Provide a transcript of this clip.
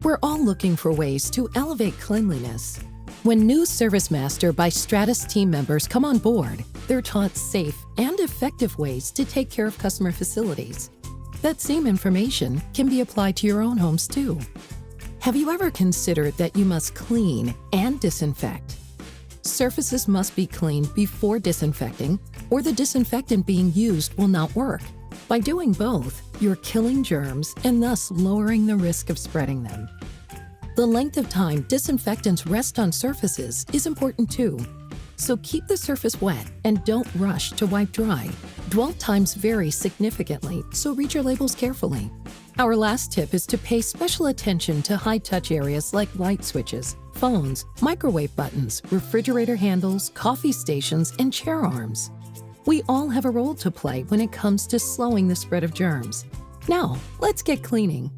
We're all looking for ways to elevate cleanliness. When new ServiceMaster by Stratus team members come on board, they're taught safe and effective ways to take care of customer facilities. That same information can be applied to your own homes too. Have you ever considered that you must clean and disinfect? Surfaces must be cleaned before disinfecting, or the disinfectant being used will not work. By doing both, you're killing germs and thus lowering the risk of spreading them. The length of time disinfectants rest on surfaces is important too. So keep the surface wet and don't rush to wipe dry. Dwell times vary significantly, so read your labels carefully. Our last tip is to pay special attention to high-touch areas like light switches, phones, microwave buttons, refrigerator handles, coffee stations, and chair arms. We all have a role to play when it comes to slowing the spread of germs. Now, let's get cleaning.